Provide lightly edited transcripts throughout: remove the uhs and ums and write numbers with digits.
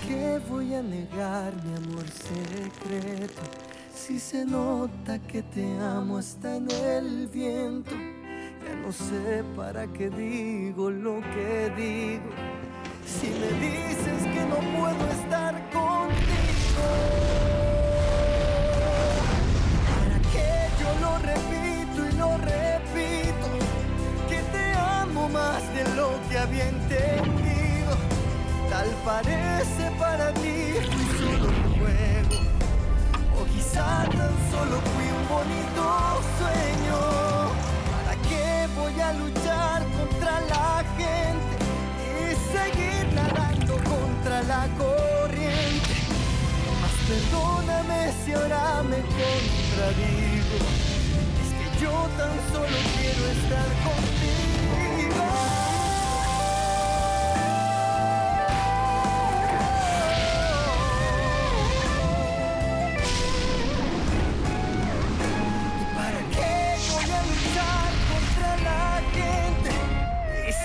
qué voy a negar mi amor secreto? Si se nota que te amo hasta en el viento. Ya no sé para qué digo lo que digo. Si me dices que no puedo estar contigo, ¿para qué yo lo repito y lo repito? Que te amo más de lo que había entendido. Tal parece para ti fui solo un juego, o quizá tan solo fui un bonito sueño. ¿Para qué voy a luchar contra la gente y seguir nadando contra la corriente? Mas perdóname si ahora me contradigo. Es que yo tan solo quiero estar contigo.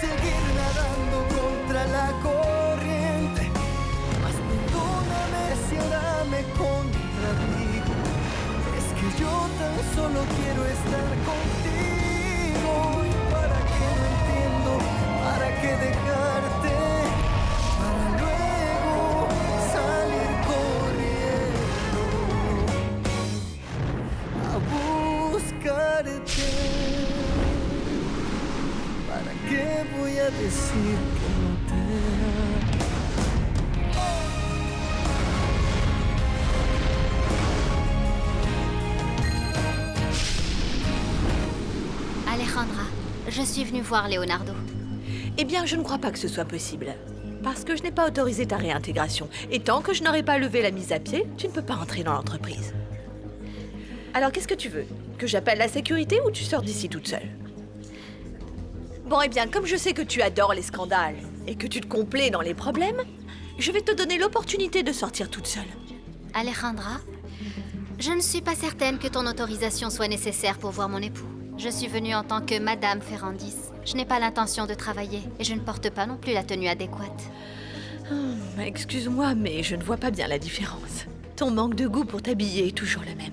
Seguir nadando contra la corriente. Mas perdóname si ahora me contradigo. Es que yo tan solo quiero estar contigo. ¿Y para qué no entiendo? ¿Para qué dejarte? Para luego salir corriendo a buscarte. ¿Para qué voy a decir que no te amo? Alejandra, je suis venue voir Leonardo. Eh bien, je ne crois pas que ce soit possible. Parce que je n'ai pas autorisé ta réintégration. Et tant que je n'aurai pas levé la mise à pied, tu ne peux pas entrer dans l'entreprise. Alors, qu'est-ce que tu veux? Que j'appelle la sécurité ou tu sors d'ici toute seule? Bon, eh bien, comme je sais que tu adores les scandales et que tu te complais dans les problèmes, je vais te donner l'opportunité de sortir toute seule. Alejandra, je ne suis pas certaine que ton autorisation soit nécessaire pour voir mon époux. Je suis venue en tant que Madame Ferrandis. Je n'ai pas l'intention de travailler et je ne porte pas non plus la tenue adéquate. Excuse-moi, mais je ne vois pas bien la différence. Ton manque de goût pour t'habiller est toujours le même.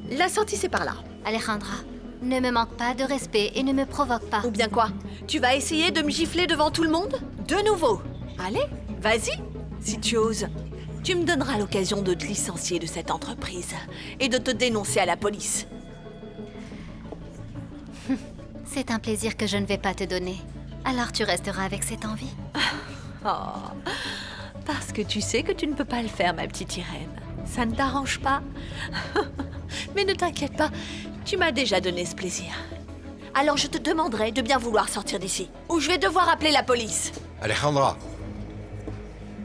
La sortie, c'est par là. Alejandra, ne me manque pas de respect et ne me provoque pas. Ou bien quoi? Tu vas essayer de me gifler devant tout le monde? De nouveau? Allez, vas-y, si tu oses. Tu me donneras l'occasion de te licencier de cette entreprise et de te dénoncer à la police. C'est un plaisir que je ne vais pas te donner. Alors tu resteras avec cette envie. Oh, parce que tu sais que tu ne peux pas le faire, ma petite Irène. Ça ne t'arrange pas? Mais ne t'inquiète pas, tu m'as déjà donné ce plaisir. Alors je te demanderai de bien vouloir sortir d'ici, ou je vais devoir appeler la police. Alejandra,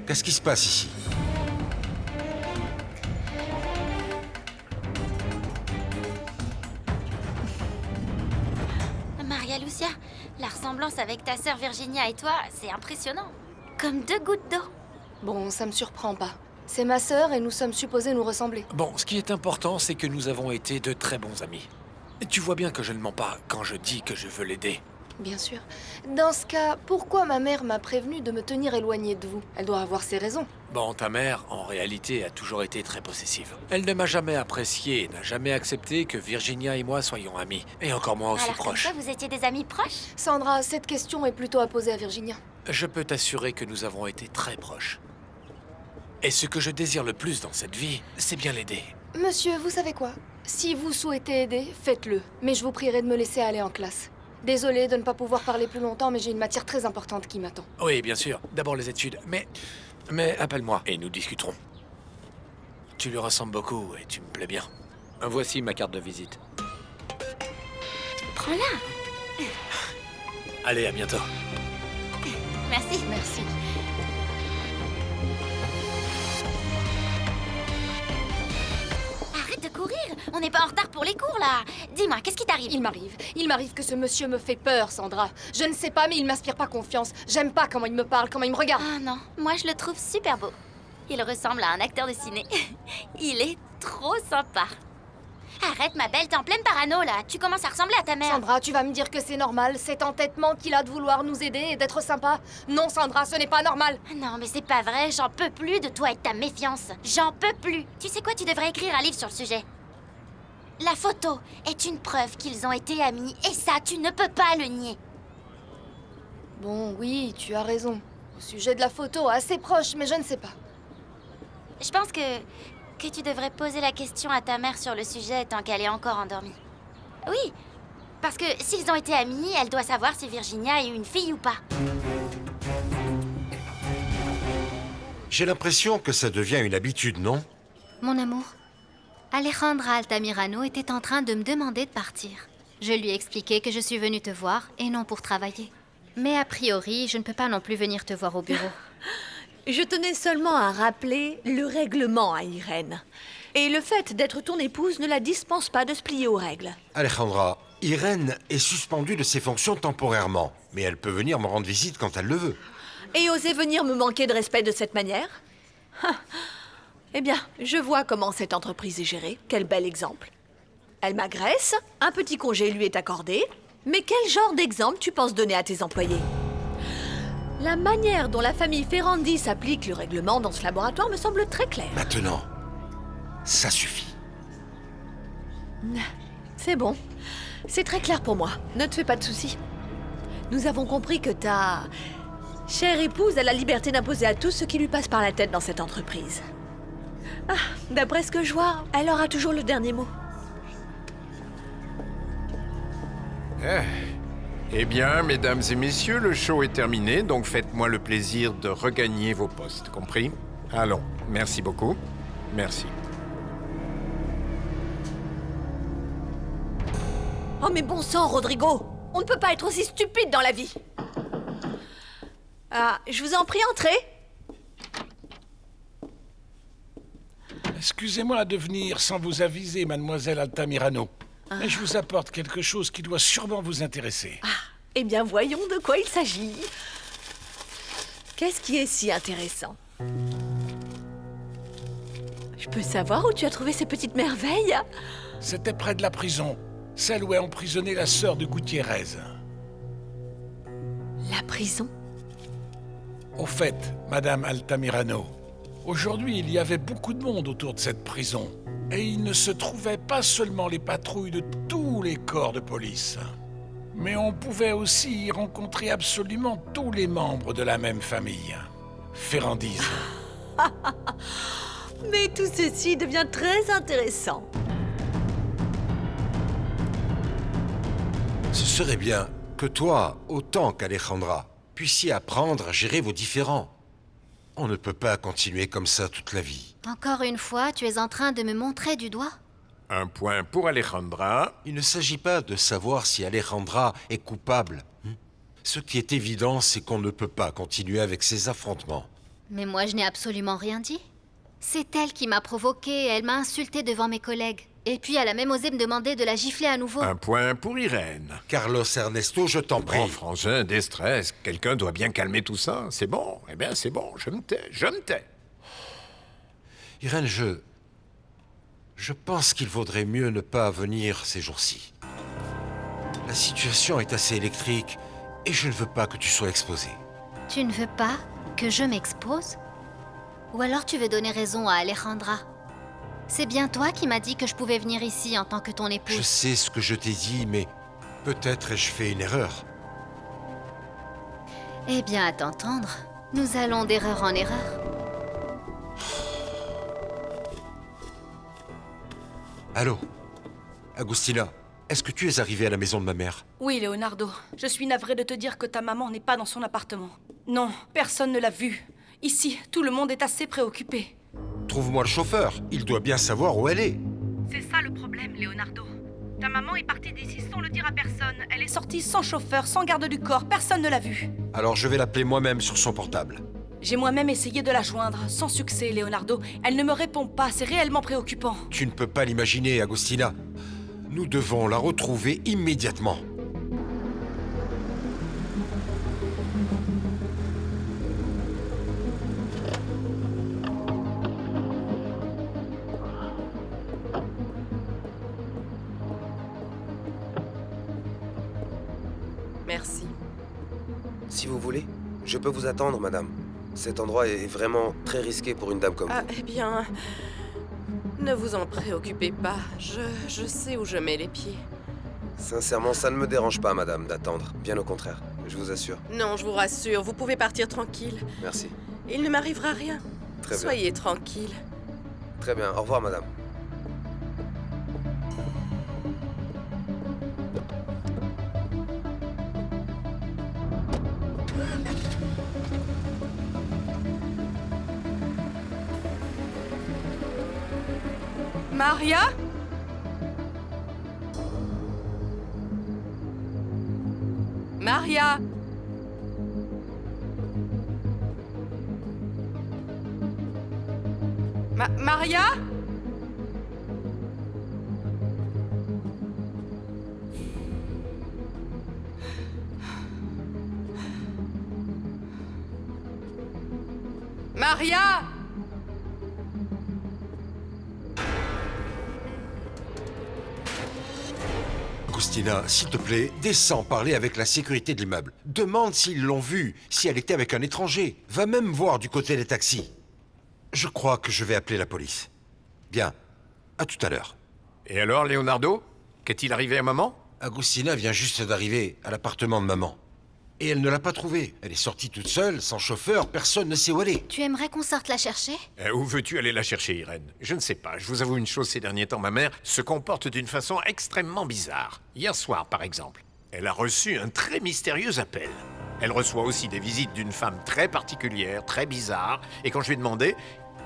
qu'est-ce qui se passe ici? Maria Lucia, la ressemblance avec ta sœur Virginia et toi, c'est impressionnant. Comme deux gouttes d'eau. Bon, ça me surprend pas. C'est ma sœur et nous sommes supposés nous ressembler. Bon, ce qui est important, c'est que nous avons été de très bons amis. Tu vois bien que je ne mens pas quand je dis que je veux l'aider. Bien sûr. Dans ce cas, pourquoi ma mère m'a prévenu de me tenir éloignée de vous? Elle doit avoir ses raisons. Bon, ta mère, en réalité, a toujours été très possessive. Elle ne m'a jamais apprécié, n'a jamais accepté que Virginia et moi soyons amis. Et encore moins aussi Alors proches. comme ça, vous étiez des amis proches? Sandra, cette question est plutôt à poser à Virginia. Je peux t'assurer que nous avons été très proches. Et ce que je désire le plus dans cette vie, c'est bien l'aider. Monsieur, vous savez quoi? Si vous souhaitez aider, faites-le. Mais je vous prierai de me laisser aller en classe. Désolée de ne pas pouvoir parler plus longtemps, mais j'ai une matière très importante qui m'attend. Oui, bien sûr. D'abord les études. Mais appelle-moi et nous discuterons. Tu lui ressembles beaucoup et tu me plais bien. Voici ma carte de visite. Prends-la. Allez, à bientôt. Merci. Merci. Arrête de courir. On n'est pas en retard pour les cours, là. Dis-moi, qu'est-ce qui t'arrive? Il m'arrive que ce monsieur me fait peur, Sandra. Je ne sais pas, mais il m'inspire pas confiance. J'aime pas comment il me parle, comment il me regarde. Ah non, moi je le trouve super beau. Il ressemble à un acteur de ciné. Il est trop sympa. Arrête, ma belle, t'es en pleine parano, là. Tu commences à ressembler à ta mère. Sandra, tu vas me dire que c'est normal, cet entêtement qu'il a de vouloir nous aider et d'être sympa? Non, Sandra, ce n'est pas normal. Non, mais c'est pas vrai, j'en peux plus de toi et de ta méfiance. J'en peux plus. Tu sais quoi, tu devrais écrire un livre sur le sujet. La photo est une preuve qu'ils ont été amis, et ça, tu ne peux pas le nier. Bon, oui, tu as raison. Au sujet de la photo, assez proche, mais je ne sais pas. Je pense que tu devrais poser la question à ta mère sur le sujet tant qu'elle est encore endormie. Oui, parce que s'ils ont été amis, elle doit savoir si Virginia est une fille ou pas. J'ai l'impression que ça devient une habitude, non? Mon amour, Alejandra Altamirano était en train de me demander de partir. Je lui ai expliqué que je suis venue te voir et non pour travailler. Mais a priori, je ne peux pas non plus venir te voir au bureau. Je tenais seulement à rappeler le règlement à Irène. Et le fait d'être ton épouse ne la dispense pas de se plier aux règles. Alejandra, Irène est suspendue de ses fonctions temporairement, mais elle peut venir me rendre visite quand elle le veut. Et oser venir me manquer de respect de cette manière? Eh bien, je vois comment cette entreprise est gérée. Quel bel exemple. Elle m'agresse, un petit congé lui est accordé. Mais quel genre d'exemple tu penses donner à tes employés? La manière dont la famille Ferrandis applique le règlement dans ce laboratoire me semble très claire. Maintenant, ça suffit. C'est bon. C'est très clair pour moi. Ne te fais pas de soucis. Nous avons compris que ta chère épouse a la liberté d'imposer à tous ce qui lui passe par la tête dans cette entreprise. Ah, d'après ce que je vois, elle aura toujours le dernier mot. Eh bien, mesdames et messieurs, le show est terminé, donc faites-moi le plaisir de regagner vos postes, compris? Allons, merci beaucoup. Merci. Oh mais bon sang, Rodrigo! On ne peut pas être aussi stupide dans la vie! Ah, je vous en prie, entrez! Excusez-moi de venir sans vous aviser, mademoiselle Altamirano. Mais je vous apporte quelque chose qui doit sûrement vous intéresser. Ah, eh bien voyons de quoi il s'agit. Qu'est-ce qui est si intéressant? Je peux savoir où tu as trouvé ces petites merveilles? C'était près de la prison, celle où est emprisonnée la sœur de Gutiérrez. La prison? Au fait, madame Altamirano, aujourd'hui il y avait beaucoup de monde autour de cette prison. Et il ne se trouvait pas seulement les patrouilles de tous les corps de police. Mais on pouvait aussi y rencontrer absolument tous les membres de la même famille. Ferrandis. Mais tout ceci devient très intéressant. Ce serait bien que toi, autant qu'Alejandra, puissiez apprendre à gérer vos différends. On ne peut pas continuer comme ça toute la vie. Encore une fois, tu es en train de me montrer du doigt? Un point pour Alejandra. Il ne s'agit pas de savoir si Alejandra est coupable. Ce qui est évident, c'est qu'on ne peut pas continuer avec ces affrontements. Mais moi, je n'ai absolument rien dit. C'est elle qui m'a provoquée, elle m'a insultée devant mes collègues. Et puis, elle a même osé me demander de la gifler à nouveau. Un point pour Irène. Carlos Ernesto, je t'en prie. Grand frangin, déstresse. Quelqu'un doit bien calmer tout ça. C'est bon. Eh bien, c'est bon. Je me tais. Irène, je pense qu'il vaudrait mieux ne pas venir ces jours-ci. La situation est assez électrique et je ne veux pas que tu sois exposée. Tu ne veux pas que je m'expose? Ou alors tu veux donner raison à Alejandra? C'est bien toi qui m'as dit que je pouvais venir ici en tant que ton épouse. Je sais ce que je t'ai dit, mais peut-être ai-je fait une erreur. Eh bien, à t'entendre, nous allons d'erreur en erreur. Allô? Agustina, est-ce que tu es arrivée à la maison de ma mère? Oui, Leonardo. Je suis navrée de te dire que ta maman n'est pas dans son appartement. Non, personne ne l'a vue. Ici, tout le monde est assez préoccupé. Trouve-moi le chauffeur. Il doit bien savoir où elle est. C'est ça le problème, Leonardo. Ta maman est partie d'ici sans le dire à personne. Elle est sortie sans chauffeur, sans garde du corps. Personne ne l'a vue. Alors je vais l'appeler moi-même sur son portable. J'ai moi-même essayé de la joindre, sans succès, Leonardo. Elle ne me répond pas, c'est réellement préoccupant. Tu ne peux pas l'imaginer, Agustina. Nous devons la retrouver immédiatement. merci. Si vous voulez, je peux vous attendre, madame. Cet endroit est vraiment très risqué pour une dame comme vous. Eh bien... Ne vous en préoccupez pas. Je sais où je mets les pieds. Sincèrement, ça ne me dérange pas, madame, d'attendre. Bien au contraire, je vous assure. Non, je vous rassure, vous pouvez partir tranquille. Merci. Il ne m'arrivera rien. Très bien. Soyez tranquille. Très bien, au revoir, madame. Maria? Maria? Maria? Maria? Agustina, s'il te plaît, descends parler avec la sécurité de l'immeuble. Demande s'ils l'ont vue, si elle était avec un étranger. Va même voir du côté des taxis. Je crois que je vais appeler la police. Bien, à tout à l'heure. Et alors, Leonardo? Qu'est-il arrivé à maman? Agustina vient juste d'arriver à l'appartement de maman. Et elle ne l'a pas trouvée. Elle est sortie toute seule, sans chauffeur, personne ne sait où elle est. Tu aimerais qu'on sorte la chercher? Où veux-tu aller la chercher, Irène? Je ne sais pas. Je vous avoue une chose, ces derniers temps, ma mère se comporte d'une façon extrêmement bizarre. Hier soir, par exemple, elle a reçu un très mystérieux appel. Elle reçoit aussi des visites d'une femme très particulière, très bizarre, et quand je lui ai demandé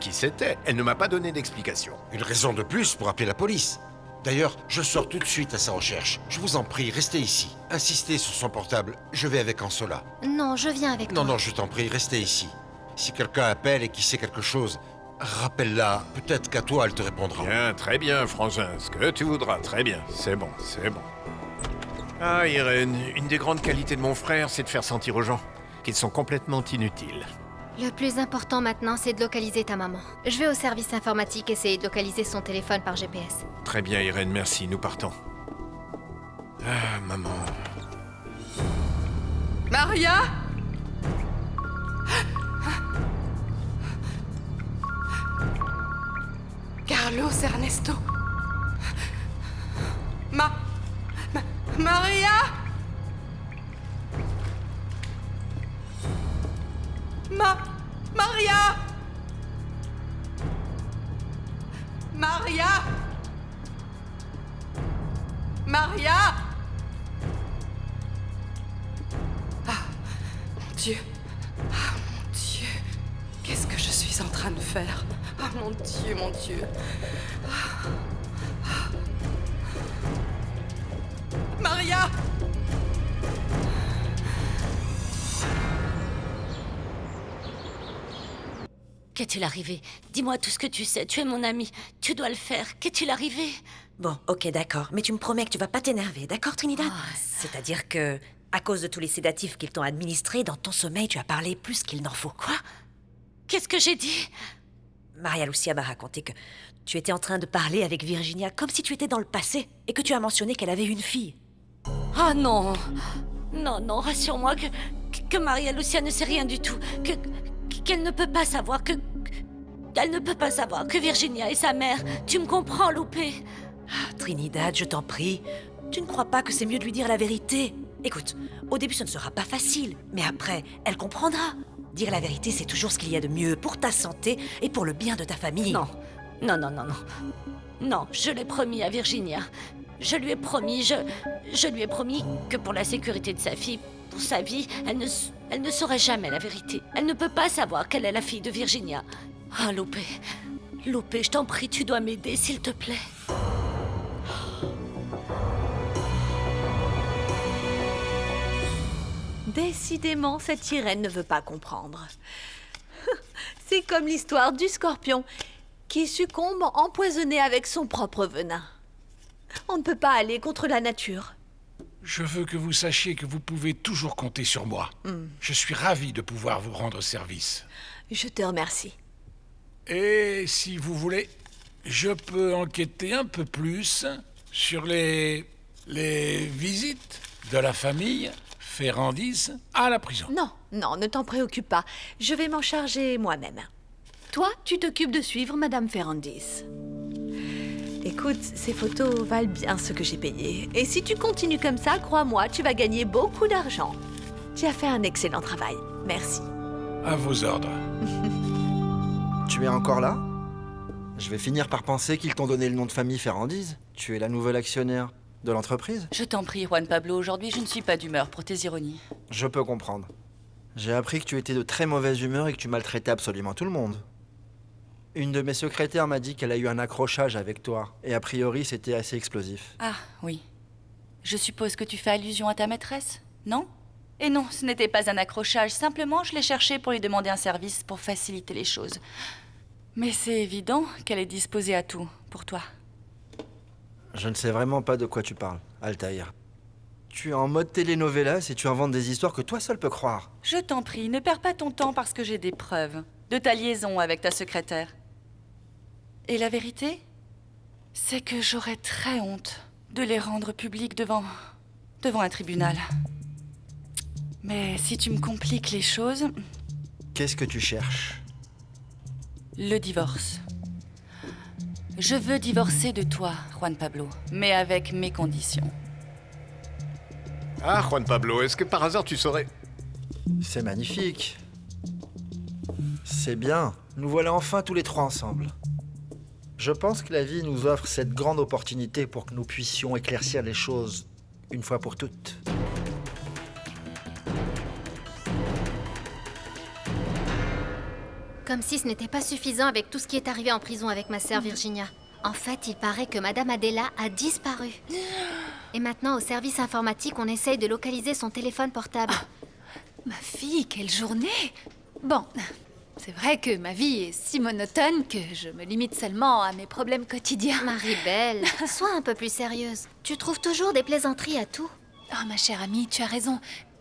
qui c'était, elle ne m'a pas donné d'explication. Une raison de plus pour appeler la police. D'ailleurs, je sors tout de suite à sa recherche. Je vous en prie, restez ici. Insistez sur son portable. Je vais avec Ansola. Non, je viens avec toi. Non, je t'en prie, restez ici. Si quelqu'un appelle et qui sait quelque chose, rappelle-la. Peut-être qu'à toi, elle te répondra. Bien, très bien, frangin. Ce que tu voudras, très bien. C'est bon, c'est bon. Ah, Irène, une des grandes qualités de mon frère, c'est de faire sentir aux gens qu'ils sont complètement inutiles. Le plus important maintenant, c'est de localiser ta maman. Je vais au service informatique essayer de localiser son téléphone par GPS. Très bien, Irène, merci. Nous partons. Ah, maman... Maria? Carlos Ernesto? Maria? Maria? Maria? Maria? Ah, mon Dieu. Ah, mon Dieu. Qu'est-ce que je suis en train de faire? Ah, mon Dieu, mon Dieu. Maria! Qu'est-il arrivé? Dis-moi tout ce que tu sais. Tu es mon ami. Tu dois le faire. Qu'est-il arrivé? Bon, ok, d'accord. Mais tu me promets que tu vas pas t'énerver, d'accord, Trinidad? C'est-à-dire que, à cause de tous les sédatifs qu'ils t'ont administrés, dans ton sommeil, tu as parlé plus qu'il n'en faut. Quoi? Qu'est-ce que j'ai dit? Maria Lucia m'a raconté que tu étais en train de parler avec Virginia comme si tu étais dans le passé et que tu as mentionné qu'elle avait une fille. Ah non! Non, rassure-moi que Maria Lucia ne sait rien du tout. Qu'elle ne peut pas savoir qu'elle ne peut pas savoir que Virginia est sa mère. Tu me comprends, Loupé? Trinidad, je t'en prie. Tu ne crois pas que c'est mieux de lui dire la vérité? Écoute, au début ce ne sera pas facile, mais après, elle comprendra. Dire la vérité, c'est toujours ce qu'il y a de mieux pour ta santé et pour le bien de ta famille. Non, je l'ai promis à Virginia. Je lui ai promis que pour la sécurité de sa fille, pour sa vie, elle ne saurait jamais la vérité. Elle ne peut pas savoir qu'elle est la fille de Virginia. Ah, Loupé, je t'en prie, tu dois m'aider, s'il te plaît. Décidément, cette Irène ne veut pas comprendre. C'est comme l'histoire du scorpion qui succombe empoisonné avec son propre venin. On ne peut pas aller contre la nature. Je veux que vous sachiez que vous pouvez toujours compter sur moi. Je suis ravi de pouvoir vous rendre service. Je te remercie. Et si vous voulez, je peux enquêter un peu plus sur les visites de la famille Ferrandis à la prison. Non, non, ne t'en préoccupe pas. Je vais m'en charger moi-même. Toi, tu t'occupes de suivre Madame Ferrandis. Écoute, ces photos valent bien ce que j'ai payé. Et si tu continues comme ça, crois-moi, tu vas gagner beaucoup d'argent. Tu as fait un excellent travail. Merci. À vos ordres. Tu es encore là? Je vais finir par penser qu'ils t'ont donné le nom de famille Ferrandis. Tu es la nouvelle actionnaire de l'entreprise? Je t'en prie, Juan Pablo, aujourd'hui je ne suis pas d'humeur pour tes ironies. Je peux comprendre. J'ai appris que tu étais de très mauvaise humeur et que tu maltraitais absolument tout le monde. Une de mes secrétaires m'a dit qu'elle a eu un accrochage avec toi, et a priori c'était assez explosif. Ah, oui. Je suppose que tu fais allusion à ta maîtresse, non? Et non, ce n'était pas un accrochage, simplement je l'ai cherchée pour lui demander un service pour faciliter les choses. Mais c'est évident qu'elle est disposée à tout, pour toi. Je ne sais vraiment pas de quoi tu parles, Altaïr. Tu es en mode telenovelas et tu inventes des histoires que toi seul peux croire. Je t'en prie, ne perds pas ton temps parce que j'ai des preuves de ta liaison avec ta secrétaire. Et la vérité, c'est que j'aurais très honte de les rendre publics devant un tribunal. Mais si tu me compliques les choses... Qu'est-ce que tu cherches? Le divorce. Je veux divorcer de toi, Juan Pablo, mais avec mes conditions. Ah, Juan Pablo, est-ce que par hasard tu saurais... C'est magnifique. C'est bien. Nous voilà enfin tous les trois ensemble. Je pense que la vie nous offre cette grande opportunité pour que nous puissions éclaircir les choses une fois pour toutes. Comme si ce n'était pas suffisant avec tout ce qui est arrivé en prison avec ma sœur Virginia. En fait, il paraît que Madame Adela a disparu. Et maintenant, au service informatique, on essaye de localiser son téléphone portable. Ma fille, quelle journée! Bon, c'est vrai que ma vie est si monotone que je me limite seulement à mes problèmes quotidiens. Marie-Belle, sois un peu plus sérieuse. Tu trouves toujours des plaisanteries à tout. Oh, ma chère amie, tu as raison.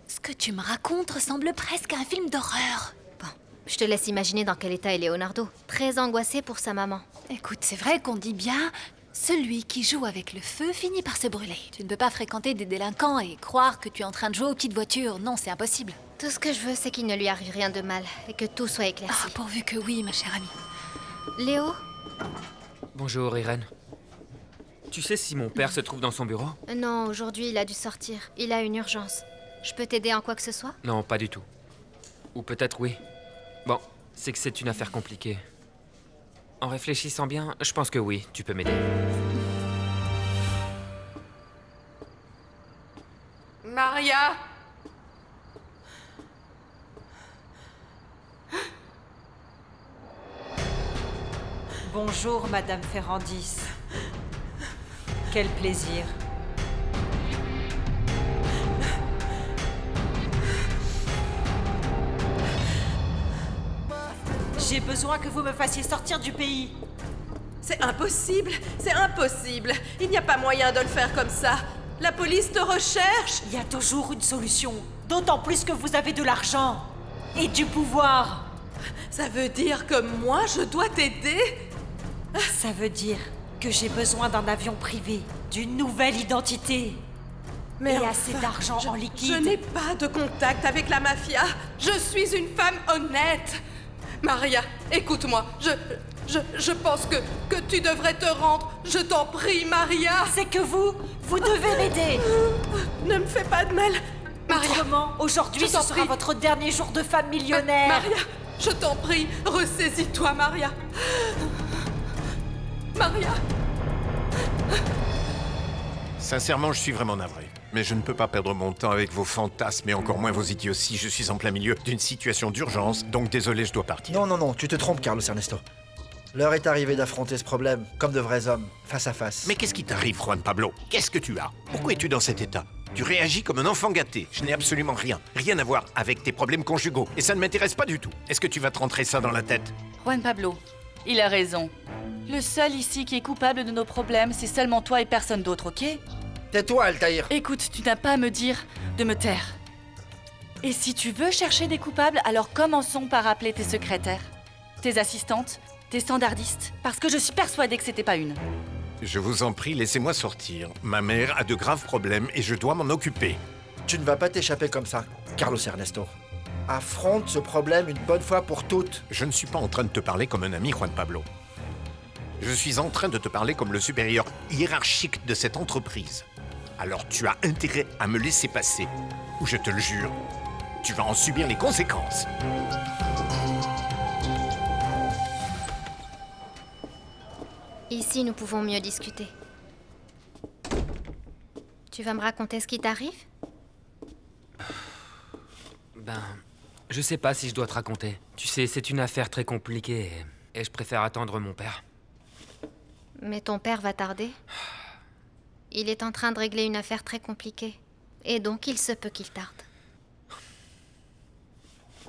Ce que tu me racontes ressemble presque à un film d'horreur. Bon, je te laisse imaginer dans quel état est Leonardo. Très angoissé pour sa maman. Écoute, c'est vrai qu'on dit bien... Celui qui joue avec le feu finit par se brûler. Tu ne peux pas fréquenter des délinquants et croire que tu es en train de jouer aux petites voitures. Non, c'est impossible. Tout ce que je veux, c'est qu'il ne lui arrive rien de mal et que tout soit éclairci. Ah, pourvu que oui, ma chère amie. Léo? Bonjour, Irène. Tu sais si mon père se trouve dans son bureau? Non, aujourd'hui, il a dû sortir. Il a une urgence. Je peux t'aider en quoi que ce soit? Non, pas du tout. Ou peut-être oui. Bon, c'est que c'est une affaire compliquée. En réfléchissant bien, je pense que oui, tu peux m'aider. Maria! Bonjour, Madame Ferrandis. Quel plaisir. J'ai besoin que vous me fassiez sortir du pays. C'est impossible! C'est impossible! Il n'y a pas moyen de le faire comme ça! La police te recherche! Il y a toujours une solution. D'autant plus que vous avez de l'argent. Et du pouvoir. Ça veut dire que moi, je dois t'aider? Ça veut dire que j'ai besoin d'un avion privé, d'une nouvelle identité. Mais et enfin, assez d'argent en liquide. Je n'ai pas de contact avec la mafia. Je suis une femme honnête. Maria, écoute-moi. Je pense que tu devrais te rendre. Je t'en prie, Maria. C'est que vous devez m'aider. Ne me fais pas de mal. Maria. Autrement, aujourd'hui, ce sera votre dernier jour de femme millionnaire. Maria, je t'en prie, ressaisis-toi, Maria. Maria. Sincèrement, je suis vraiment navré. Mais je ne peux pas perdre mon temps avec vos fantasmes et encore moins vos idioties. Je suis en plein milieu d'une situation d'urgence, donc désolé, je dois partir. Non, tu te trompes, Carlos Ernesto. L'heure est arrivée d'affronter ce problème, comme de vrais hommes, face à face. Mais qu'est-ce qui t'arrive, Juan Pablo? Qu'est-ce que tu as? Pourquoi es-tu dans cet état? Tu réagis comme un enfant gâté. Je n'ai absolument rien à voir avec tes problèmes conjugaux. Et ça ne m'intéresse pas du tout. Est-ce que tu vas te rentrer ça dans la tête? Juan Pablo, il a raison. Le seul ici qui est coupable de nos problèmes, c'est seulement toi et personne d'autre, ok? Tais-toi, Altaïr. Écoute, tu n'as pas à me dire de me taire. Et si tu veux chercher des coupables, alors commençons par appeler tes secrétaires, tes assistantes, tes standardistes, parce que je suis persuadée que c'était pas une. Je vous en prie, laissez-moi sortir. Ma mère a de graves problèmes et je dois m'en occuper. Tu ne vas pas t'échapper comme ça, Carlos Ernesto. Affronte ce problème une bonne fois pour toutes. Je ne suis pas en train de te parler comme un ami, Juan Pablo. Je suis en train de te parler comme le supérieur hiérarchique de cette entreprise. Alors tu as intérêt à me laisser passer, ou je te le jure, tu vas en subir les conséquences. Ici, nous pouvons mieux discuter. Tu vas me raconter ce qui t'arrive? Ben, je sais pas si je dois te raconter. Tu sais, c'est une affaire très compliquée et je préfère attendre mon père. Mais ton père va tarder. Il est en train de régler une affaire très compliquée. Et donc, il se peut qu'il tarde.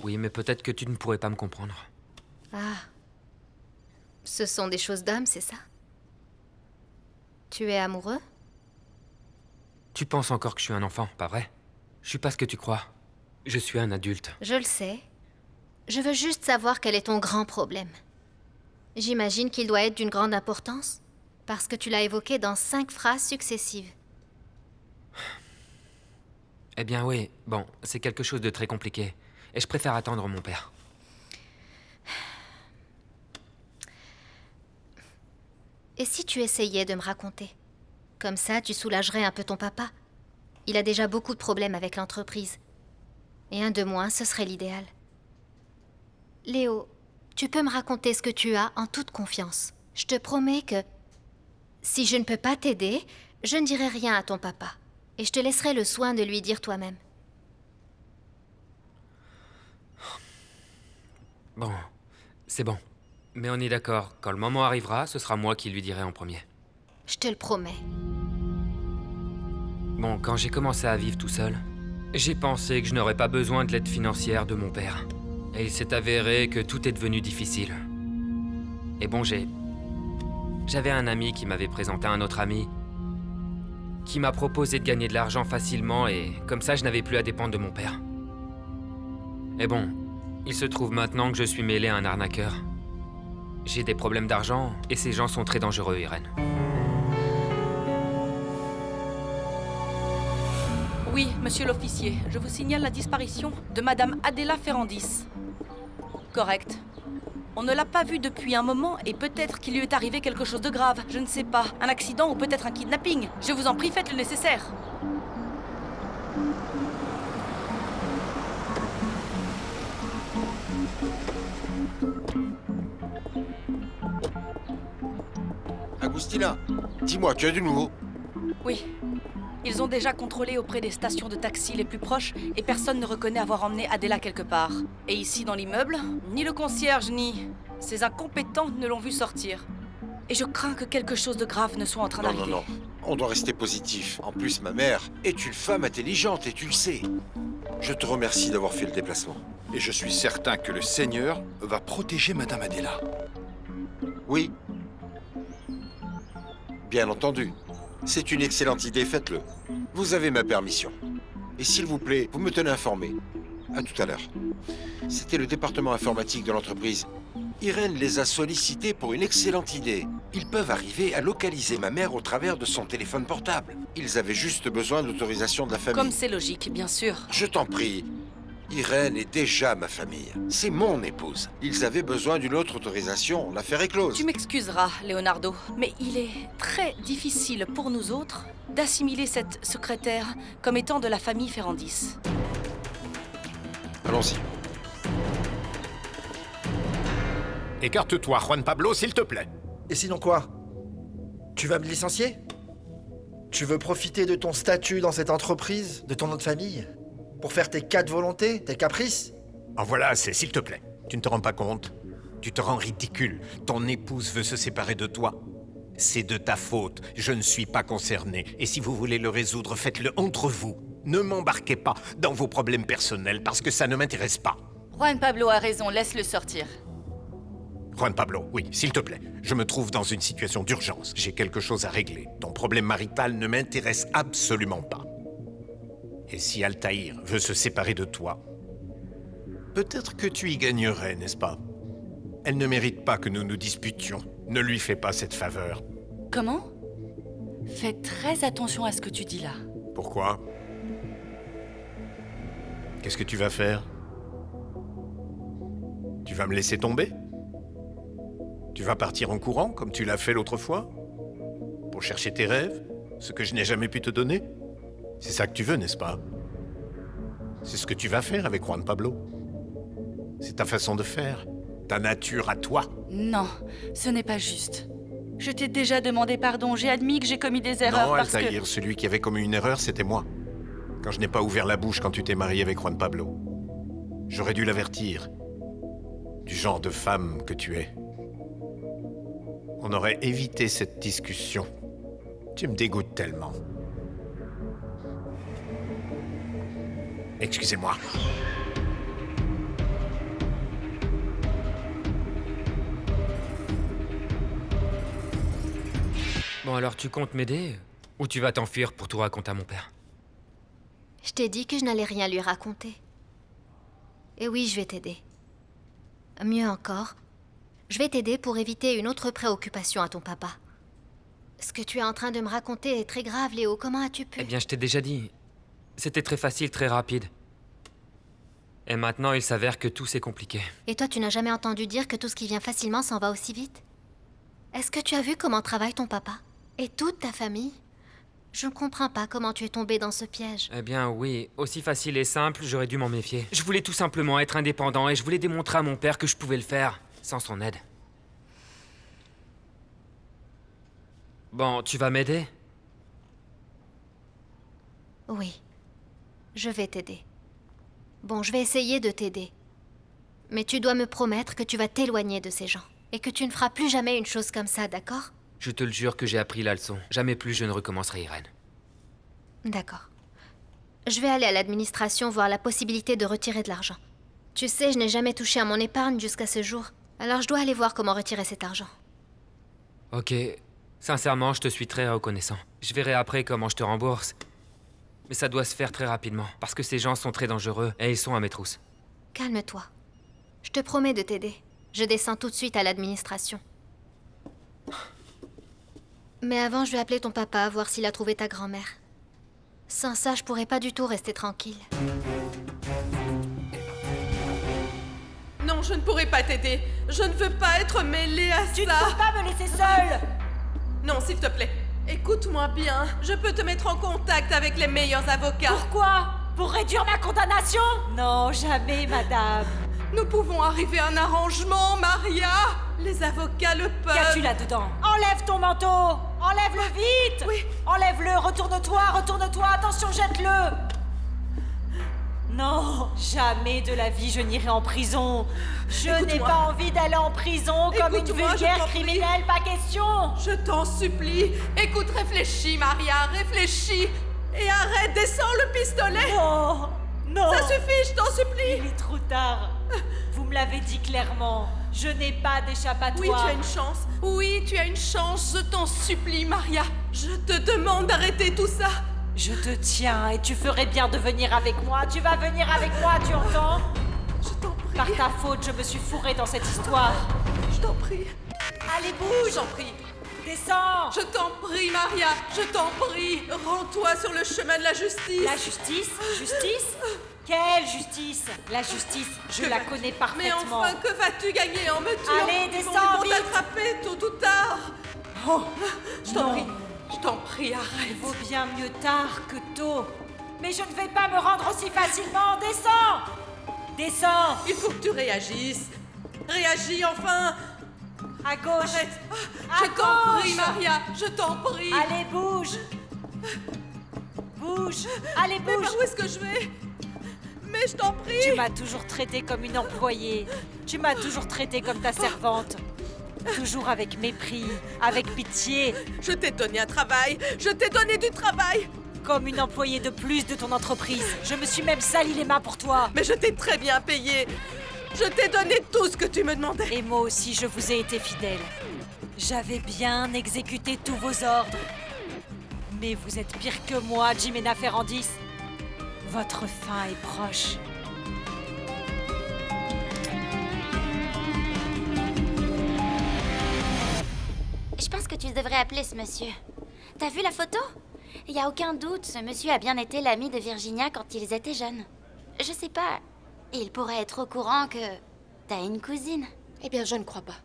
Oui, mais peut-être que tu ne pourrais pas me comprendre. Ah. Ce sont des choses d'hommes, c'est ça? Tu es amoureux? Tu penses encore que je suis un enfant, pas vrai? Je suis pas ce que tu crois. Je suis un adulte. Je le sais. Je veux juste savoir quel est ton grand problème. J'imagine qu'il doit être d'une grande importance, parce que tu l'as évoqué dans 5 phrases successives. Eh bien oui, bon, c'est quelque chose de très compliqué. Et je préfère attendre mon père. Et si tu essayais de me raconter? Comme ça, tu soulagerais un peu ton papa. Il a déjà beaucoup de problèmes avec l'entreprise. Et un de moins, ce serait l'idéal. Léo, tu peux me raconter ce que tu as en toute confiance. Je te promets que si je ne peux pas t'aider, je ne dirai rien à ton papa. Et je te laisserai le soin de lui dire toi-même. Bon, c'est bon. Mais on est d'accord, quand le moment arrivera, ce sera moi qui lui dirai en premier. Je te le promets. Bon, quand j'ai commencé à vivre tout seul, j'ai pensé que je n'aurais pas besoin de l'aide financière de mon père. Et il s'est avéré que tout est devenu difficile. Et bon, j'avais un ami qui m'avait présenté un autre ami, qui m'a proposé de gagner de l'argent facilement, et comme ça, je n'avais plus à dépendre de mon père. Et bon, il se trouve maintenant que je suis mêlé à un arnaqueur. J'ai des problèmes d'argent, et ces gens sont très dangereux, Irène. Oui, monsieur l'officier, je vous signale la disparition de Madame Adela Ferrandis. Correct. On ne l'a pas vue depuis un moment et peut-être qu'il lui est arrivé quelque chose de grave. Je ne sais pas. Un accident ou peut-être un kidnapping. Je vous en prie, faites le nécessaire. Agustina, dis-moi, tu as du nouveau? Oui. Ils ont déjà contrôlé auprès des stations de taxi les plus proches et personne ne reconnaît avoir emmené Adela quelque part. Et ici dans l'immeuble, ni le concierge ni ces incompétents ne l'ont vu sortir. Et je crains que quelque chose de grave ne soit en train d'arriver. Non, on doit rester positif. En plus, ma mère est une femme intelligente et tu le sais. Je te remercie d'avoir fait le déplacement. Et je suis certain que le Seigneur va protéger Madame Adela. Oui. Bien entendu. C'est une excellente idée, faites-le. Vous avez ma permission. Et s'il vous plaît, vous me tenez informé. À tout à l'heure. C'était le département informatique de l'entreprise. Irène les a sollicités pour une excellente idée. Ils peuvent arriver à localiser ma mère au travers de son téléphone portable. Ils avaient juste besoin d'autorisation de la famille. Comme c'est logique, bien sûr. Je t'en prie. Irène est déjà ma famille. C'est mon épouse. Ils avaient besoin d'une autre autorisation. L'affaire est close. Tu m'excuseras, Leonardo, mais il est très difficile pour nous autres d'assimiler cette secrétaire comme étant de la famille Ferrandis. Allons-y. Écarte-toi, Juan Pablo, s'il te plaît. Et sinon quoi? Tu vas me licencier? Tu veux profiter de ton statut dans cette entreprise, de ton nom de famille, pour faire tes 4 volontés, tes caprices? En voilà assez, s'il te plaît. Tu ne te rends pas compte? Tu te rends ridicule. Ton épouse veut se séparer de toi. C'est de ta faute. Je ne suis pas concerné. Et si vous voulez le résoudre, faites-le entre vous. Ne m'embarquez pas dans vos problèmes personnels, parce que ça ne m'intéresse pas. Juan Pablo a raison, laisse-le sortir. Juan Pablo, oui, s'il te plaît. Je me trouve dans une situation d'urgence. J'ai quelque chose à régler. Ton problème marital ne m'intéresse absolument pas. Et si Altaïr veut se séparer de toi, peut-être que tu y gagnerais, n'est-ce pas? Elle ne mérite pas que nous nous disputions. Ne lui fais pas cette faveur. Comment? Fais très attention à ce que tu dis là. Pourquoi? Qu'est-ce que tu vas faire? Tu vas me laisser tomber? Tu vas partir en courant, comme tu l'as fait l'autre fois? Pour chercher tes rêves? Ce que je n'ai jamais pu te donner? C'est ça que tu veux, n'est-ce pas? C'est ce que tu vas faire avec Juan Pablo. C'est ta façon de faire, ta nature à toi. Non, ce n'est pas juste. Je t'ai déjà demandé pardon, j'ai admis que j'ai commis des erreurs Non, parce Altaïr, celui qui avait commis une erreur, c'était moi. Quand je n'ai pas ouvert la bouche quand tu t'es marié avec Juan Pablo. J'aurais dû l'avertir. Du genre de femme que tu es. On aurait évité cette discussion. Tu me dégoûtes tellement. Excusez-moi. Bon alors tu comptes m'aider? Ou tu vas t'enfuir pour tout raconter à mon père? Je t'ai dit que je n'allais rien lui raconter. Et oui, je vais t'aider. Mieux encore, je vais t'aider pour éviter une autre préoccupation à ton papa. Ce que tu es en train de me raconter est très grave, Léo. Comment as-tu pu? Eh bien, je t'ai déjà dit. C'était très facile, très rapide. Et maintenant, il s'avère que tout c'est compliqué. Et toi, tu n'as jamais entendu dire que tout ce qui vient facilement s'en va aussi vite? Est-ce que tu as vu comment travaille ton papa? Et toute ta famille? Je ne comprends pas comment tu es tombé dans ce piège. Eh bien, oui. Aussi facile et simple, j'aurais dû m'en méfier. Je voulais tout simplement être indépendant et je voulais démontrer à mon père que je pouvais le faire, sans son aide. Bon, tu vas m'aider? Oui. Je vais t'aider. Bon, je vais essayer de t'aider. Mais tu dois me promettre que tu vas t'éloigner de ces gens. Et que tu ne feras plus jamais une chose comme ça, d'accord? Je te le jure que j'ai appris la leçon. Jamais plus je ne recommencerai, Irène. D'accord. Je vais aller à l'administration voir la possibilité de retirer de l'argent. Tu sais, je n'ai jamais touché à mon épargne jusqu'à ce jour. Alors je dois aller voir comment retirer cet argent. Ok. Sincèrement, je te suis très reconnaissant. Je verrai après comment je te rembourse. Mais ça doit se faire très rapidement, parce que ces gens sont très dangereux et ils sont à mes trousses. Calme-toi. Je te promets de t'aider. Je descends tout de suite à l'administration. Mais avant, je vais appeler ton papa, voir s'il a trouvé ta grand-mère. Sans ça, je pourrais pas du tout rester tranquille. Non, je ne pourrai pas t'aider. Je ne veux pas être mêlée à ça. Tu ne peux pas me laisser seule. Non, s'il te plaît. Écoute-moi bien. Je peux te mettre en contact avec les meilleurs avocats. Pourquoi? Pour réduire ma condamnation? Non, jamais, madame. Nous pouvons arriver à un arrangement, Maria. Les avocats le peuvent. Qu'as-tu là-dedans? Enlève ton manteau. Enlève-le vite. Oui. Enlève-le. Retourne-toi, retourne-toi. Attention, jette-le. Non, jamais de la vie je n'irai en prison. Je n'ai pas envie d'aller en prison comme une vulgaire criminelle, pas question. Je t'en supplie. Écoute, réfléchis, Maria, réfléchis. Et arrête, descends le pistolet. Non, non. Ça suffit, je t'en supplie. Il est trop tard. Vous me l'avez dit clairement. Je n'ai pas d'échappatoire. Oui, tu as une chance. Oui, tu as une chance. Je t'en supplie, Maria. Je te demande d'arrêter tout ça. Je te tiens et tu ferais bien de venir avec moi. Tu vas venir avec moi, tu entends? Je t'en prie. Par ta faute, je me suis fourrée dans cette histoire. Je t'en prie. Allez, bouge. Je t'en prie. Descends. Je t'en prie, Maria. Je t'en prie. Rends-toi sur le chemin de la justice. La justice? Justice? Quelle justice? La justice, je la connais parfaitement. Mais enfin, que vas-tu gagner en me tuant? Allez, descends vite. Ils vont t'attraper tôt ou tard. Oh, je t'en prie. Je t'en prie, arrête. Il vaut bien mieux tard que tôt. Mais je ne vais pas me rendre aussi facilement. Descends. Descends. Il faut que tu réagisses. Réagis enfin. À gauche. Arrête. À Je t'en prie, gauche. Maria. Je t'en prie. Allez, bouge. Bouge. Allez, Mais bouge. par où est-ce que je vais? Mais je t'en prie. Tu m'as toujours traitée comme une employée. Tu m'as toujours traitée comme ta servante. Toujours avec mépris, avec pitié. Je t'ai donné un travail. Je t'ai donné du travail. Comme une employée de plus de ton entreprise. Je me suis même sali les mains pour toi. Mais je t'ai très bien payé. Je t'ai donné tout ce que tu me demandais. Et moi aussi, je vous ai été fidèle. J'avais bien exécuté tous vos ordres. Mais vous êtes pire que moi, Jimena Ferrandis. Votre fin est proche. Je pense que tu devrais appeler ce monsieur. T'as vu la photo? Il y a aucun doute, ce monsieur a bien été l'ami de Virginia quand ils étaient jeunes. je sais pas. Il pourrait être au courant que t'as une cousine. Eh bien, je ne crois pas.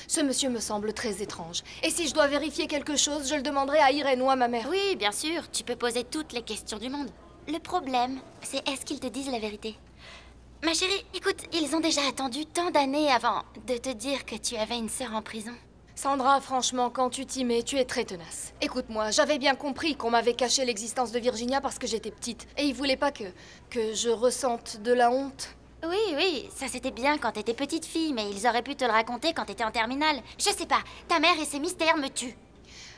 Ce monsieur me semble très étrange. Et si je dois vérifier quelque chose, je le demanderai à Irène ou à ma mère. Oui, bien sûr, tu peux poser toutes les questions du monde. Le problème, c'est est-ce qu'ils te disent la vérité? Ma chérie, écoute, ils ont déjà attendu tant d'années avant de te dire que tu avais une sœur en prison. Sandra, franchement, quand tu t'y mets, tu es très tenace. Écoute-moi, j'avais bien compris qu'on m'avait caché l'existence de Virginia parce que j'étais petite. Et ils voulaient pas que je ressente de la honte. Oui, ça c'était bien quand t'étais petite fille, mais ils auraient pu te le raconter quand t'étais en terminale. Je sais pas, ta mère et ses mystères me tuent.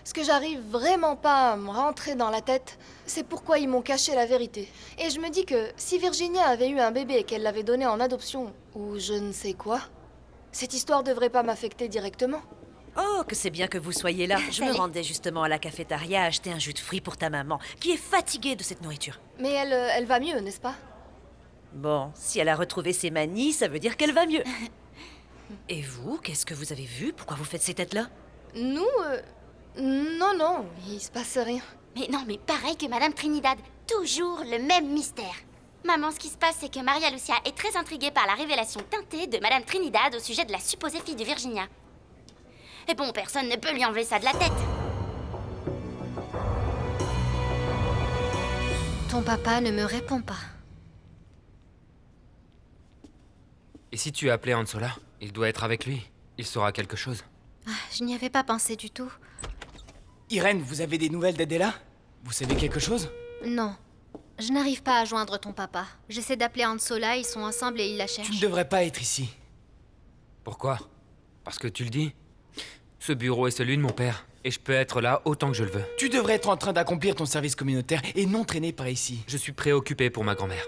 Ce que j'arrive vraiment pas à me rentrer dans la tête, c'est pourquoi ils m'ont caché la vérité. Et je me dis que si Virginia avait eu un bébé et qu'elle l'avait donné en adoption, ou je ne sais quoi, cette histoire devrait pas m'affecter directement. Oh, que c'est bien que vous soyez là. Je me rendais justement à la cafétéria acheter un jus de fruits pour ta maman, qui est fatiguée de cette nourriture. Mais elle va mieux, n'est-ce pas? Bon, si elle a retrouvé ses manies, ça veut dire qu'elle va mieux. Et vous, qu'est-ce que vous avez vu? Pourquoi vous faites ces têtes-là? Nous, non, il se passe rien. Mais non, mais pareil que Madame Trinidad, toujours le même mystère. Maman, ce qui se passe, c'est que Maria Lucia est très intriguée par la révélation teintée de Madame Trinidad au sujet de la supposée fille de Virginia. Et bon, personne ne peut lui enlever ça de la tête. Ton papa ne me répond pas. Et si tu as appelé Ansola? Il doit être avec lui. Il saura quelque chose. Ah, je n'y avais pas pensé du tout. Irène, vous avez des nouvelles d'Adela? Vous savez quelque chose? Non. Je n'arrive pas à joindre ton papa. J'essaie d'appeler Ansola, ils sont ensemble et ils la cherchent. Tu ne devrais pas être ici. Pourquoi? Parce que tu le dis? Ce bureau est celui de mon père. Et je peux être là autant que je le veux. Tu devrais être en train d'accomplir ton service communautaire et non traîner par ici. Je suis préoccupé pour ma grand-mère.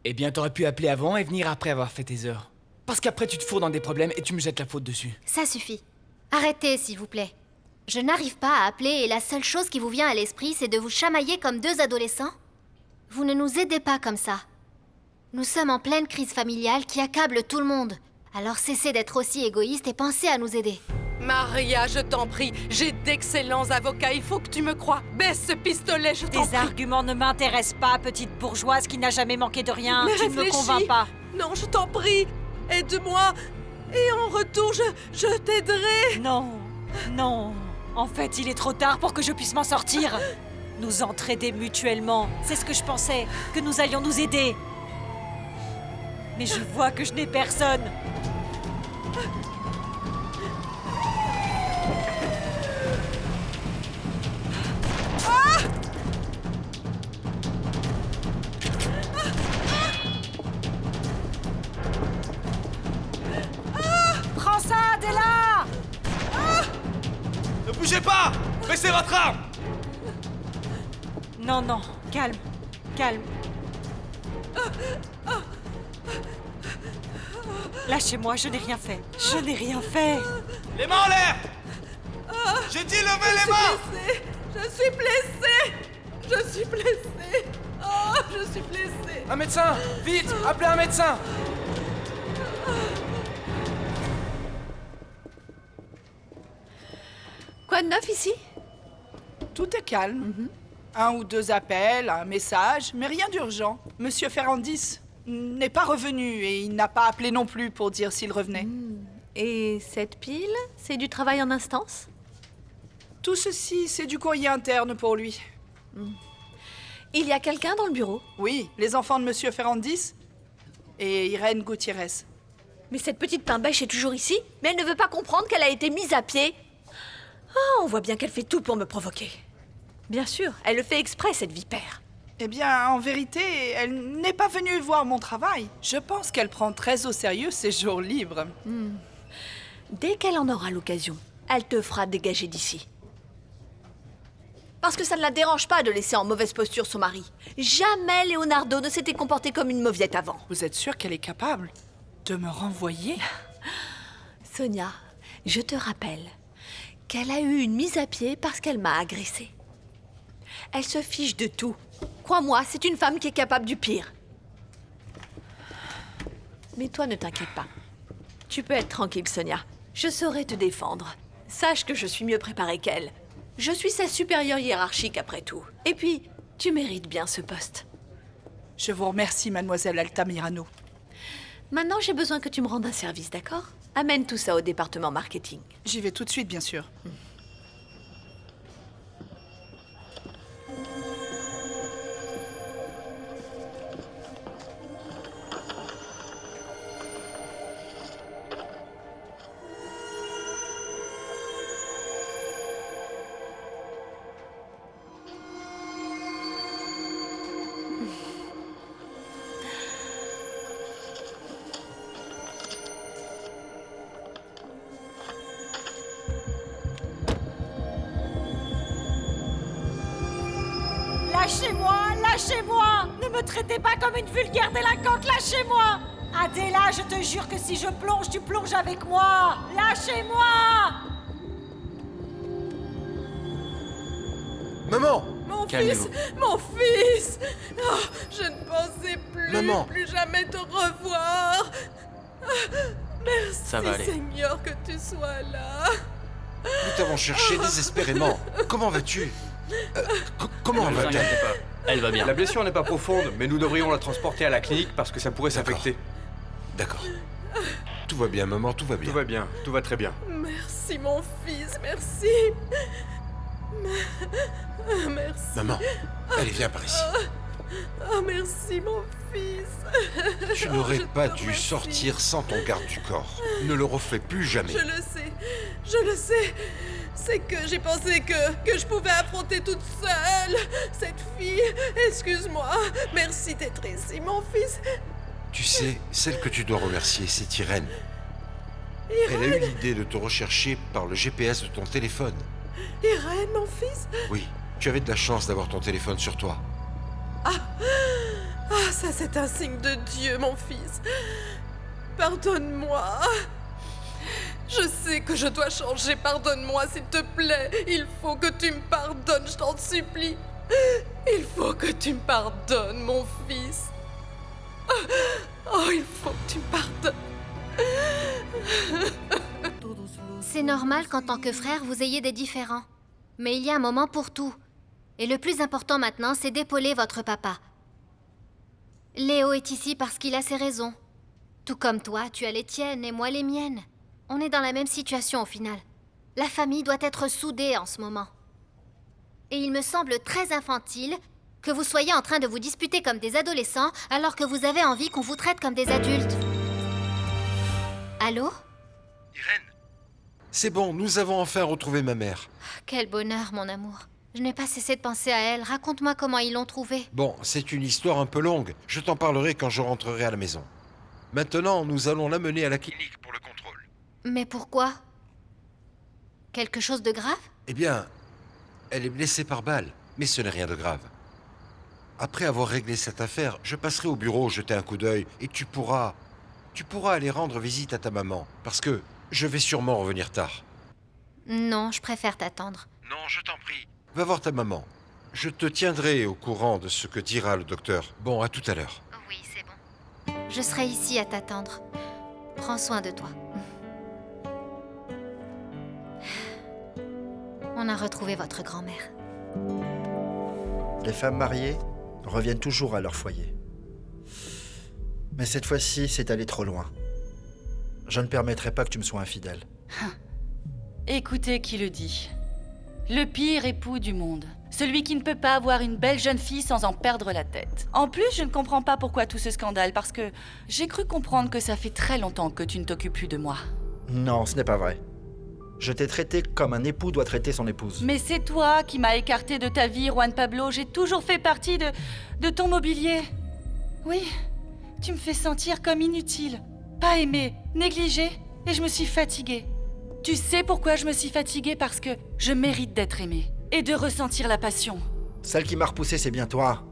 Eh bien, t'aurais pu appeler avant et venir après avoir fait tes heures. Parce qu'après, tu te fourres dans des problèmes et tu me jettes la faute dessus. Ça suffit. Arrêtez, s'il vous plaît. Je n'arrive pas à appeler et la seule chose qui vous vient à l'esprit, c'est de vous chamailler comme deux adolescents. Vous ne nous aidez pas comme ça. Nous sommes en pleine crise familiale qui accable tout le monde. Alors cessez d'être aussi égoïste et pensez à nous aider. Maria, je t'en prie, j'ai d'excellents avocats, il faut que tu me crois. Baisse ce pistolet, je t'en prie. Tes arguments ne m'intéressent pas, petite bourgeoise qui n'a jamais manqué de rien. Mais tu ne me réfléchis. convaincs pas. Non, je t'en prie, aide-moi. Et en retour, je t'aiderai. Non. En fait, il est trop tard pour que je puisse m'en sortir. Nous entraider mutuellement, c'est ce que je pensais, que nous allions nous aider. Mais je vois que je n'ai personne. Prends ça, Adela! Ne bougez pas! Baissez votre arme! Non, calme. Lâchez-moi, je n'ai rien fait. Les mains en l'air! J'ai dit levez les mains! Je suis blessée. Oh, je suis blessée. Un médecin! Vite! Appelez un médecin! Quoi de neuf ici? Tout est calme. Un ou deux appels, un message, mais rien d'urgent. Monsieur Ferrandis n'est pas revenu et il n'a pas appelé non plus pour dire s'il revenait. Et cette pile, c'est du travail en instance? Tout ceci, c'est du courrier interne pour lui. Il y a quelqu'un dans le bureau? Oui, les enfants de Monsieur Ferrandis et Irène Gutiérrez. Mais cette petite pain-bêche est toujours ici? Mais elle ne veut pas comprendre qu'elle a été mise à pied? Oh, on voit bien qu'elle fait tout pour me provoquer. Bien sûr, elle le fait exprès, cette vipère. Eh bien, en vérité, elle n'est pas venue voir mon travail. Je pense qu'elle prend très au sérieux ses jours libres. Dès qu'elle en aura l'occasion, elle te fera dégager d'ici. Parce que ça ne la dérange pas de laisser en mauvaise posture son mari. Jamais Leonardo ne s'était comporté comme une mauviette avant. Vous êtes sûre qu'elle est capable de me renvoyer? Sonia, je te rappelle qu'elle a eu une mise à pied parce qu'elle m'a agressée. Elle se fiche de tout. Crois-moi, c'est une femme qui est capable du pire. Mais toi, ne t'inquiète pas. Tu peux être tranquille, Sonia. Je saurai te défendre. Sache que je suis mieux préparée qu'elle. Je suis sa supérieure hiérarchique après tout. Et puis, tu mérites bien ce poste. Je vous remercie, mademoiselle Altamirano. Maintenant, j'ai besoin que tu me rendes un service, d'accord? Amène tout ça au département marketing. J'y vais tout de suite, bien sûr. Lâchez-moi, lâchez-moi! Ne me traitez pas comme une vulgaire délinquante, lâchez-moi! Adela, je te jure que si je plonge, tu plonges avec moi! Lâchez-moi! Maman! Mon fils! Mon fils! Oh, je ne pensais plus jamais te revoir! Merci, Ça va aller. Seigneur, que tu sois là! Nous t'avons cherché désespérément. Comment vas-tu? Comment Ne vous va-t-elle? inquiétez pas. Elle va bien. La blessure n'est pas profonde, mais nous devrions la transporter à la clinique parce que ça pourrait s'infecter. D'accord. Tout va bien, maman, tout va bien. Tout va bien, tout va très bien. Merci, mon fils, merci! Merci. Maman, allez, viens par ici. Oh, merci, mon fils. Tu n'aurais Je pas te dû remercie. sortir sans ton garde du corps. Ne le refais plus jamais. Je le sais. C'est que j'ai pensé que je pouvais affronter toute seule cette fille. Excuse-moi. Merci d'être ici, mon fils. Tu sais, celle que tu dois remercier, c'est Irène. Elle a eu l'idée de te rechercher par le GPS de ton téléphone. Irène, mon fils. Oui, tu avais de la chance d'avoir ton téléphone sur toi. Ah, ça c'est un signe de Dieu, mon fils. Pardonne-moi. Je sais que je dois changer. Pardonne-moi, s'il te plaît. Il faut que tu me pardonnes, je t'en supplie. Il faut que tu me pardonnes, mon fils. Oh, il faut que tu me pardonnes. C'est normal qu'en tant que frère, vous ayez des différends. Mais il y a un moment pour tout. Et le plus important maintenant, c'est d'épauler votre papa. Léo est ici parce qu'il a ses raisons. Tout comme toi, tu as les tiennes et moi les miennes. On est dans la même situation au final. La famille doit être soudée en ce moment. Et il me semble très infantile que vous soyez en train de vous disputer comme des adolescents alors que vous avez envie qu'on vous traite comme des adultes. Allô? C'est bon, nous avons enfin retrouvé ma mère. Quel bonheur, mon amour. Je n'ai pas cessé de penser à elle. Raconte-moi comment ils l'ont trouvée. Bon, c'est une histoire un peu longue. Je t'en parlerai quand je rentrerai à la maison. Maintenant, nous allons l'amener à la clinique pour le contrôle. Mais pourquoi? Quelque chose de grave? Eh bien, elle est blessée par balle, mais ce n'est rien de grave. Après avoir réglé cette affaire, je passerai au bureau jeter un coup d'œil et tu pourras aller rendre visite à ta maman, parce que je vais sûrement revenir tard. Non, je préfère t'attendre. Non, je t'en prie. Va voir ta maman. Je te tiendrai au courant de ce que dira le docteur. Bon, à tout à l'heure. Oui, c'est bon. Je serai ici à t'attendre. Prends soin de toi. On a retrouvé votre grand-mère. Les femmes mariées reviennent toujours à leur foyer. Mais cette fois-ci, c'est allé trop loin. Je ne permettrai pas que tu me sois infidèle. Écoutez qui le dit. Le pire époux du monde. Celui qui ne peut pas avoir une belle jeune fille sans en perdre la tête. En plus, je ne comprends pas pourquoi tout ce scandale, parce que j'ai cru comprendre que ça fait très longtemps que tu ne t'occupes plus de moi. Non, ce n'est pas vrai. Je t'ai traité comme un époux doit traiter son épouse. Mais c'est toi qui m'as écarté de ta vie, Juan Pablo. J'ai toujours fait partie de ton mobilier. Oui, tu me fais sentir comme inutile, pas aimée, négligée, et je me suis fatiguée. Tu sais pourquoi je me suis fatiguée? Parce que je mérite d'être aimée et de ressentir la passion. Celle qui m'a repoussé, c'est bien toi.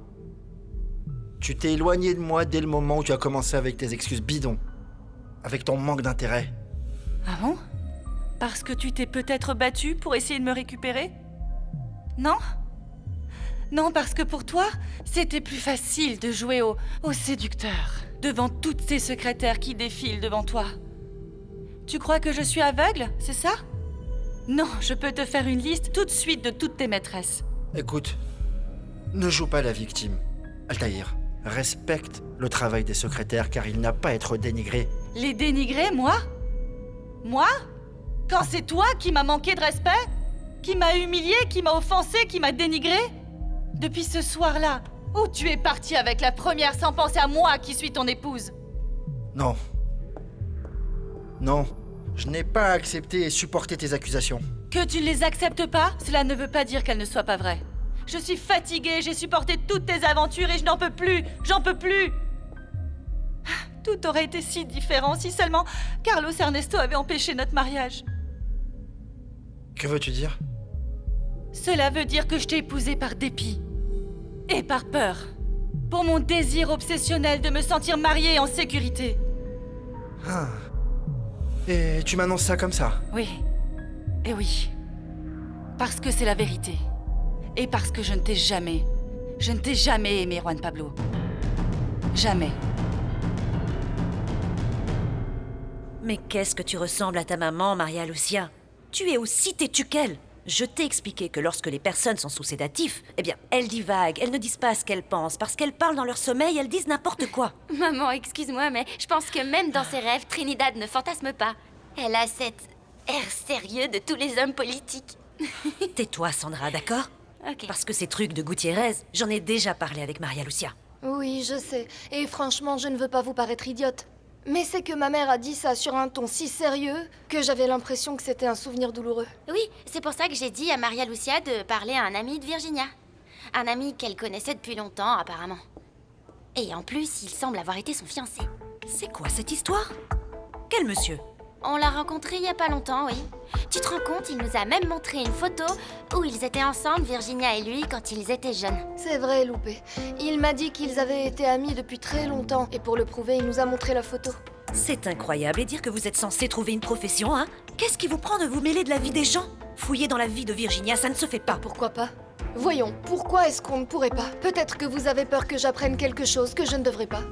Tu t'es éloigné de moi dès le moment où tu as commencé avec tes excuses bidons. Avec ton manque d'intérêt. Ah bon? Parce que tu t'es peut-être battue pour essayer de me récupérer? Non? Non, parce que pour toi, c'était plus facile de jouer au séducteur, devant toutes ces secrétaires qui défilent devant toi. Tu crois que je suis aveugle, c'est ça? Non, je peux te faire une liste tout de suite de toutes tes maîtresses. Écoute, ne joue pas la victime, Altaïr. Respecte le travail des secrétaires car il n'a pas à être dénigré. Les dénigrer, moi? Moi? Quand c'est toi qui m'as manqué de respect? Qui m'a humilié, qui m'a offensé, qui m'a dénigré? Depuis ce soir-là, où tu es parti avec la première sans penser à moi qui suis ton épouse? Non. Non, je n'ai pas accepté et supporté tes accusations. Que tu ne les acceptes pas, cela ne veut pas dire qu'elles ne soient pas vraies. Je suis fatiguée, j'ai supporté toutes tes aventures et je n'en peux plus, j'en peux plus. Tout aurait été si différent si seulement Carlos Ernesto avait empêché notre mariage. Que veux-tu dire? Cela veut dire que je t'ai épousée par dépit et par peur, pour mon désir obsessionnel de me sentir mariée en sécurité. Ah. Et tu m'annonces ça comme ça? Oui. Et oui. Parce que c'est la vérité. Et parce que je ne t'ai jamais aimé, Juan Pablo. Jamais. Mais qu'est-ce que tu ressembles à ta maman, Maria Lucia? Tu es aussi têtue qu'elle. Je t'ai expliqué que lorsque les personnes sont sous sédatifs, eh bien, elles divaguent, elles ne disent pas ce qu'elles pensent. Parce qu'elles parlent dans leur sommeil, elles disent n'importe quoi. Maman, excuse-moi, mais je pense que même dans ses rêves, Trinidad ne fantasme pas. Elle a cet air sérieux de tous les hommes politiques. Tais-toi, Sandra, d'accord? Ok. Parce que ces trucs de Gutiérrez, j'en ai déjà parlé avec Maria Lucia. Oui, je sais. Et franchement, je ne veux pas vous paraître idiote. Mais c'est que ma mère a dit ça sur un ton si sérieux que j'avais l'impression que c'était un souvenir douloureux. Oui, c'est pour ça que j'ai dit à Maria Lucia de parler à un ami de Virginia. Un ami qu'elle connaissait depuis longtemps, apparemment. Et en plus, il semble avoir été son fiancé. C'est quoi cette histoire? Quel monsieur? On l'a rencontré il y a pas longtemps, oui. Tu te rends compte, il nous a même montré une photo où ils étaient ensemble, Virginia et lui, quand ils étaient jeunes. C'est vrai, Loupé. Il m'a dit qu'ils avaient été amis depuis très longtemps. Et pour le prouver, il nous a montré la photo. C'est incroyable. Et dire que vous êtes censé trouver une profession, hein? Qu'est-ce qui vous prend de vous mêler de la vie des gens? Fouiller dans la vie de Virginia, ça ne se fait pas. Pourquoi pas? Voyons, pourquoi est-ce qu'on ne pourrait pas? Peut-être que vous avez peur que j'apprenne quelque chose que je ne devrais pas.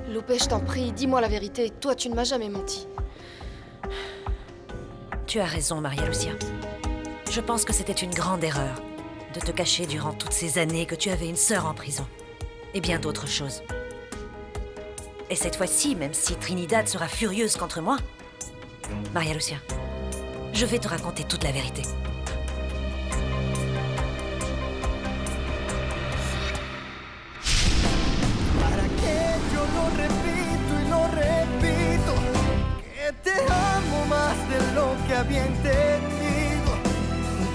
Loupé, je t'en prie, dis-moi la vérité. Toi, tu ne m'as jamais menti. Tu as raison, Maria Lucia. Je pense que c'était une grande erreur de te cacher durant toutes ces années que tu avais une sœur en prison. Et bien d'autres choses. Et cette fois-ci, même si Trinidad sera furieuse contre moi, Maria Lucia, je vais te raconter toute la vérité. Te amo más de lo que había entendido.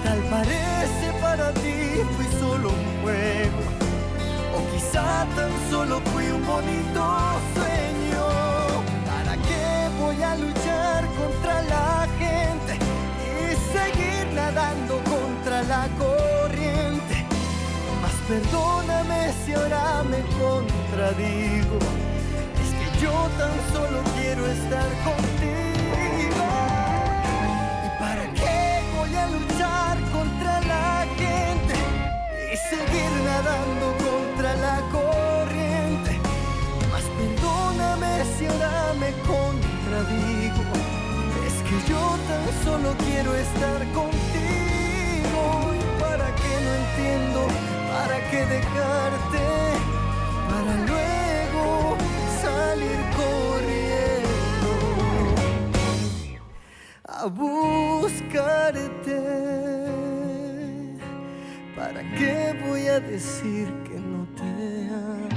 Tal parece para ti fui solo un juego, o quizá tan solo fui un bonito sueño. ¿Para qué voy a luchar contra la gente y seguir nadando contra la corriente? Mas perdóname si ahora me contradigo. Yo tan solo quiero estar contigo. ¿Y para qué voy a luchar contra la gente y seguir nadando contra la corriente? Mas perdóname si ahora me contradigo. Es que yo tan solo quiero estar contigo. ¿Y para qué no entiendo? ¿Para qué dejarte? Para luego salir corriendo a buscarte. ¿Para qué voy a decir que no te amo?